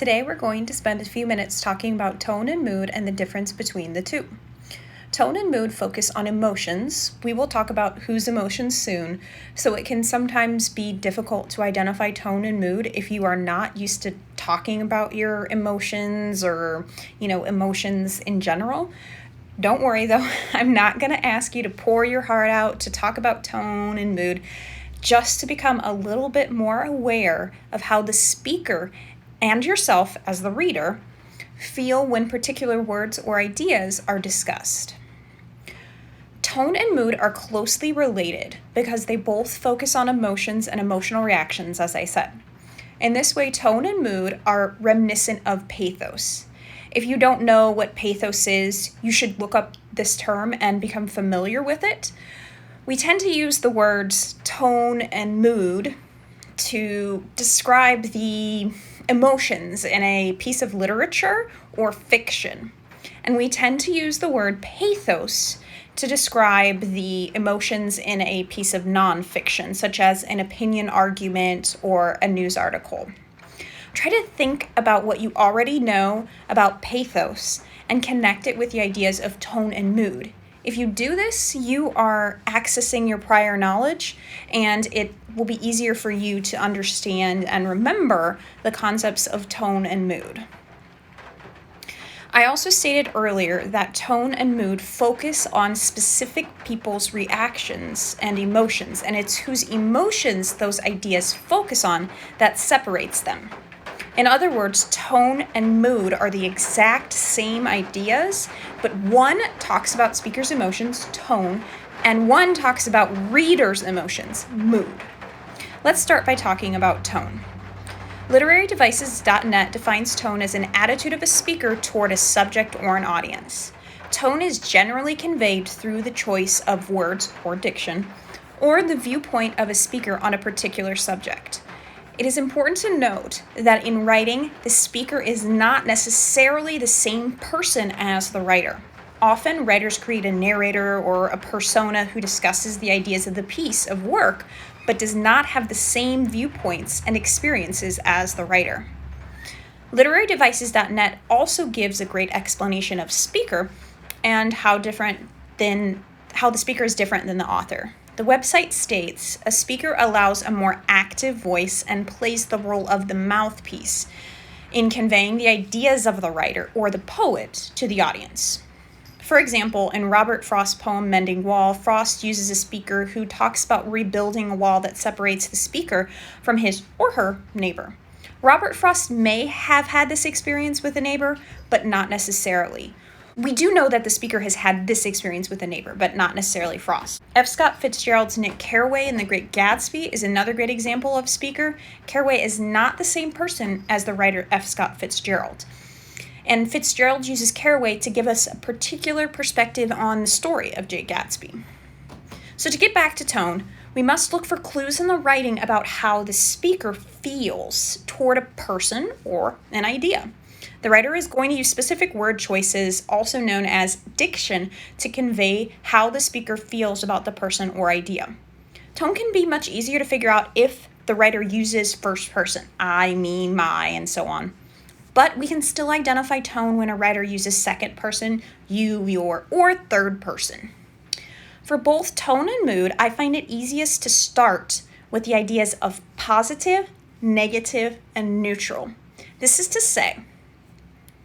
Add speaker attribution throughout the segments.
Speaker 1: Today we're going to spend a few minutes talking about tone and mood and the difference between the two. Tone and mood focus on emotions. We will talk about whose emotions soon, so it can sometimes be difficult to identify tone and mood if you are not used to talking about your emotions or, emotions in general. Don't worry though, I'm not going to ask you to pour your heart out to talk about tone and mood, just to become a little bit more aware of how the speaker and yourself as the reader feel when particular words or ideas are discussed. Tone and mood are closely related because they both focus on emotions and emotional reactions, as I said. In this way, tone and mood are reminiscent of pathos. If you don't know what pathos is, you should look up this term and become familiar with it. We tend to use the words tone and mood to describe the emotions in a piece of literature or fiction. And we tend to use the word pathos to describe the emotions in a piece of nonfiction, such as an opinion argument or a news article. Try to think about what you already know about pathos and connect it with the ideas of tone and mood. If you do this, you are accessing your prior knowledge, and it will be easier for you to understand and remember the concepts of tone and mood. I also stated earlier that tone and mood focus on specific people's reactions and emotions, and it's whose emotions those ideas focus on that separates them. In other words, tone and mood are the exact same ideas, but one talks about speaker's emotions, tone, and one talks about reader's emotions, mood. Let's start by talking about tone. LiteraryDevices.net defines tone as an attitude of a speaker toward a subject or an audience. Tone is generally conveyed through the choice of words or diction, or the viewpoint of a speaker on a particular subject. It is important to note that in writing, the speaker is not necessarily the same person as the writer. Often, writers create a narrator or a persona who discusses the ideas of the piece of work, but does not have the same viewpoints and experiences as the writer. LiteraryDevices.net also gives a great explanation of speaker and how the speaker is different than the author. The website states, a speaker allows a more active voice and plays the role of the mouthpiece in conveying the ideas of the writer or the poet to the audience. For example, in Robert Frost's poem Mending Wall, Frost uses a speaker who talks about rebuilding a wall that separates the speaker from his or her neighbor. Robert Frost may have had this experience with a neighbor, but not necessarily. We do know that the speaker has had this experience with a neighbor, but not necessarily Frost. F. Scott Fitzgerald's Nick Carraway in The Great Gatsby is another great example of speaker. Carraway is not the same person as the writer F. Scott Fitzgerald. And Fitzgerald uses Carraway to give us a particular perspective on the story of Jay Gatsby. So to get back to tone, we must look for clues in the writing about how the speaker feels toward a person or an idea. The writer is going to use specific word choices, also known as diction, to convey how the speaker feels about the person or idea. Tone can be much easier to figure out if the writer uses first person, I, me, my, and so on. But we can still identify tone when a writer uses second person, you, your, or third person. For both tone and mood, I find it easiest to start with the ideas of positive, negative, and neutral. This is to say,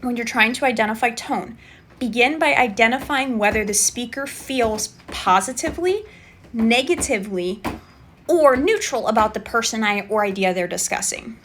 Speaker 1: when you're trying to identify tone, begin by identifying whether the speaker feels positively, negatively, or neutral about the person or idea they're discussing.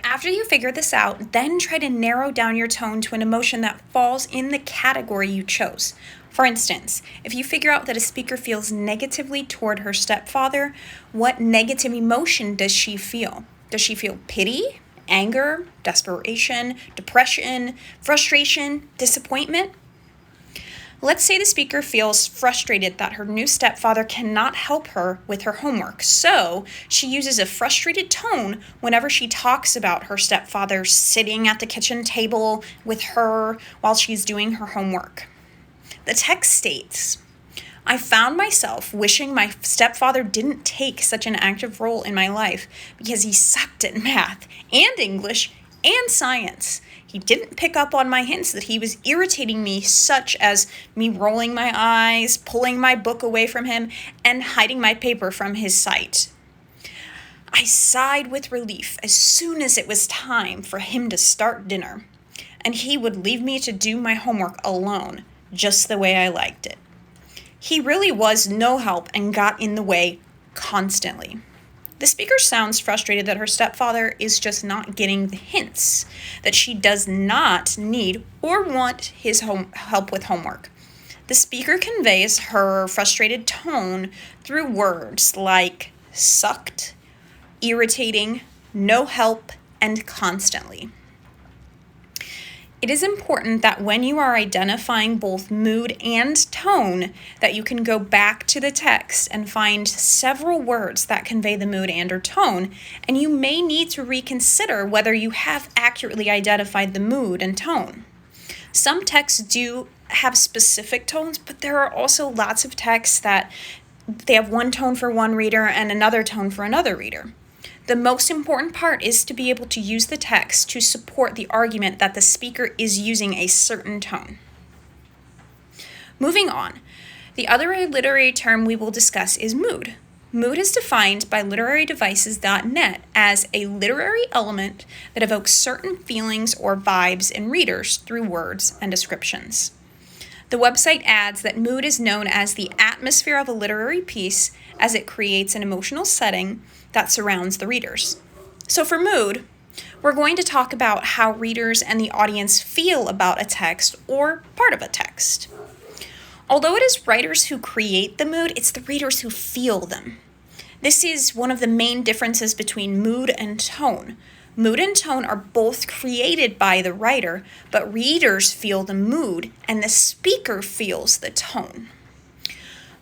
Speaker 1: After you figure this out, then try to narrow down your tone to an emotion that falls in the category you chose. For instance, if you figure out that a speaker feels negatively toward her stepfather, what negative emotion does she feel? Does she feel pity, anger, desperation, depression, frustration, disappointment? Let's say the speaker feels frustrated that her new stepfather cannot help her with her homework, so she uses a frustrated tone whenever she talks about her stepfather sitting at the kitchen table with her while she's doing her homework. The text states, I found myself wishing my stepfather didn't take such an active role in my life because he sucked at math and English and science. He didn't pick up on my hints that he was irritating me, such as me rolling my eyes, pulling my book away from him, and hiding my paper from his sight. I sighed with relief as soon as it was time for him to start dinner, and he would leave me to do my homework alone, just the way I liked it. He really was no help and got in the way constantly. The speaker sounds frustrated that her stepfather is just not getting the hints, that she does not need or want his help with homework. The speaker conveys her frustrated tone through words like sucked, irritating, no help, and constantly. It is important that when you are identifying both mood and tone, that you can go back to the text and find several words that convey the mood and or tone, and you may need to reconsider whether you have accurately identified the mood and tone. Some texts do have specific tones, but there are also lots of texts that they have one tone for one reader and another tone for another reader. The most important part is to be able to use the text to support the argument that the speaker is using a certain tone. Moving on, the other literary term we will discuss is mood. Mood is defined by literarydevices.net as a literary element that evokes certain feelings or vibes in readers through words and descriptions. The website adds that mood is known as the atmosphere of a literary piece as it creates an emotional setting that surrounds the readers. So for mood, we're going to talk about how readers and the audience feel about a text or part of a text. Although it is writers who create the mood, it's the readers who feel them. This is one of the main differences between mood and tone. Mood and tone are both created by the writer, but readers feel the mood and the speaker feels the tone.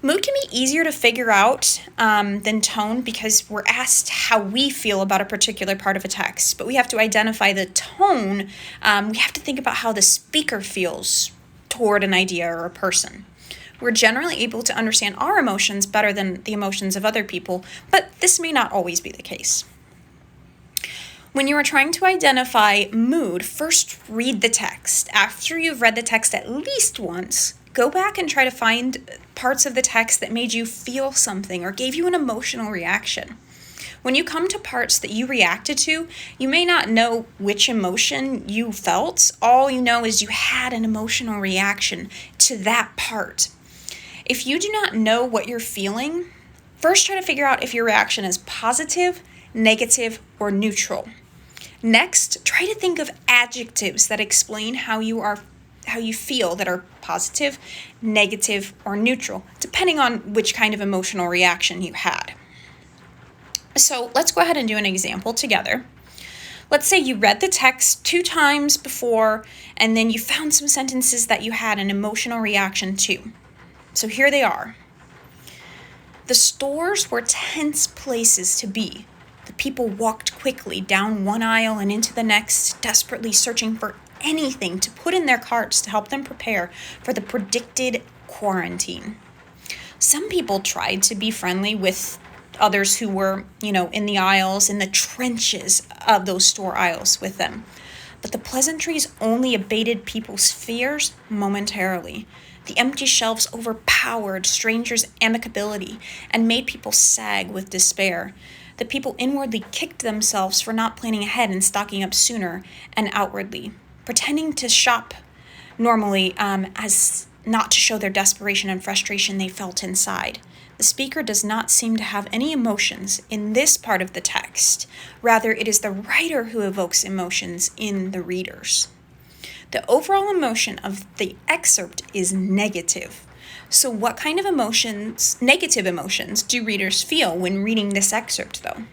Speaker 1: Mood can be easier to figure out than tone because we're asked how we feel about a particular part of a text, but we have to identify the tone. We have to think about how the speaker feels toward an idea or a person. We're generally able to understand our emotions better than the emotions of other people, but this may not always be the case. When you are trying to identify mood, first read the text. After you've read the text at least once, go back and try to find parts of the text that made you feel something or gave you an emotional reaction. When you come to parts that you reacted to, you may not know which emotion you felt. All you know is you had an emotional reaction to that part. If you do not know what you're feeling, first try to figure out if your reaction is positive, negative, or neutral. Next, try to think of adjectives that explain how you feel that are positive, negative, or neutral, depending on which kind of emotional reaction you had. So let's go ahead and do an example together. Let's say you read the text 2 times before, and then you found some sentences that you had an emotional reaction to. So here they are. The stores were tense places to be. The people walked quickly down one aisle and into the next, desperately searching for anything to put in their carts to help them prepare for the predicted quarantine. Some people tried to be friendly with others who were, in the aisles, in the trenches of those store aisles with them. But the pleasantries only abated people's fears momentarily. The empty shelves overpowered strangers' amicability and made people sag with despair. The people inwardly kicked themselves for not planning ahead and stocking up sooner, and outwardly pretending to shop normally as not to show their desperation and frustration they felt inside. The speaker does not seem to have any emotions in this part of the text. Rather, it is the writer who evokes emotions in the readers. The overall emotion of the excerpt is negative. So what kind of negative emotions, do readers feel when reading this excerpt, though?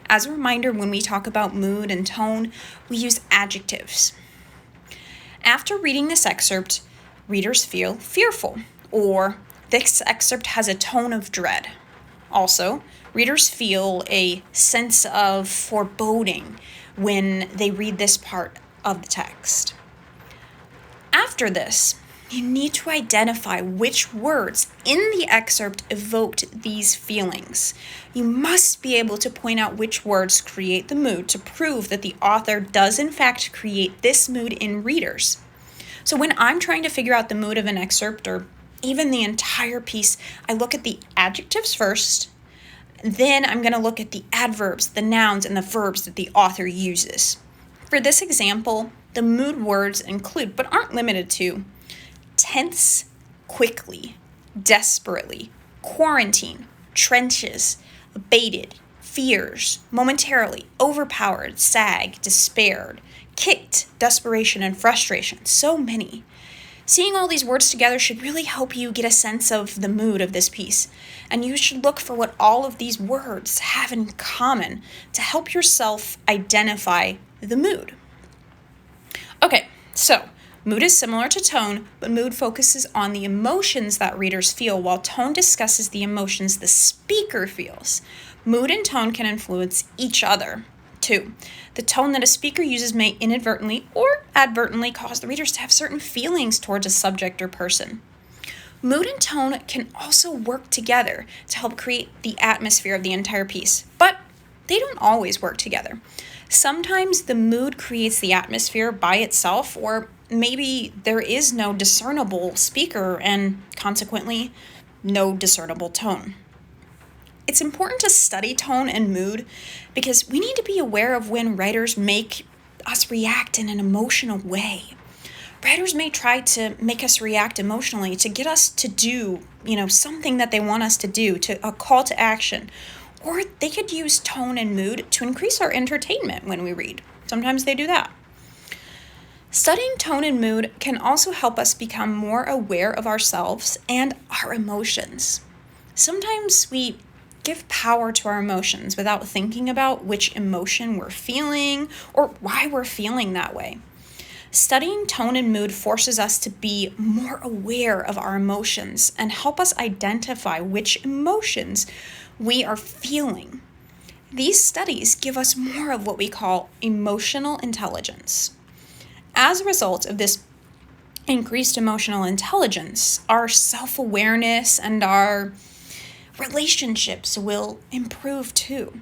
Speaker 1: As a reminder, when we talk about mood and tone, we use adjectives. After reading this excerpt, readers feel fearful, or this excerpt has a tone of dread. Also, readers feel a sense of foreboding when they read this part of the text. After this, You need to identify which words in the excerpt evoked these feelings. You must be able to point out which words create the mood to prove that the author does in fact create this mood in readers. So when I'm trying to figure out the mood of an excerpt or even the entire piece, I look at the adjectives first, then I'm going to look at the adverbs, the nouns, and the verbs that the author uses. For this example, the mood words include, but aren't limited to, tense, quickly, desperately, quarantine, trenches, abated, fears, momentarily, overpowered, sag, despaired, kicked, desperation, and frustration. So many. Seeing all these words together should really help you get a sense of the mood of this piece. And you should look for what all of these words have in common to help yourself identify the mood. Okay, so mood is similar to tone, but mood focuses on the emotions that readers feel, while tone discusses the emotions the speaker feels. Mood and tone can influence each other, too. The tone that a speaker uses may inadvertently or advertently cause the readers to have certain feelings towards a subject or person. Mood and tone can also work together to help create the atmosphere of the entire piece, but they don't always work together. Sometimes the mood creates the atmosphere by itself, or maybe there is no discernible speaker and consequently no discernible tone. It's important to study tone and mood because we need to be aware of when writers make us react in an emotional way. Writers may try to make us react emotionally to get us to do, something that they want us to do, to a call to action. Or they could use tone and mood to increase our entertainment when we read. Sometimes they do that. Studying tone and mood can also help us become more aware of ourselves and our emotions. Sometimes we give power to our emotions without thinking about which emotion we're feeling or why we're feeling that way. Studying tone and mood forces us to be more aware of our emotions and help us identify which emotions we are feeling. These studies give us more of what we call emotional intelligence. As a result of this increased emotional intelligence, our self-awareness and our relationships will improve too.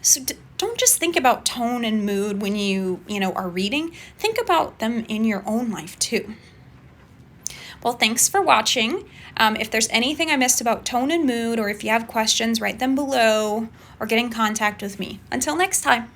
Speaker 1: So don't just think about tone and mood when you are reading. Think about them in your own life too. Well, thanks for watching. If there's anything I missed about tone and mood, or if you have questions, write them below or get in contact with me. Until next time.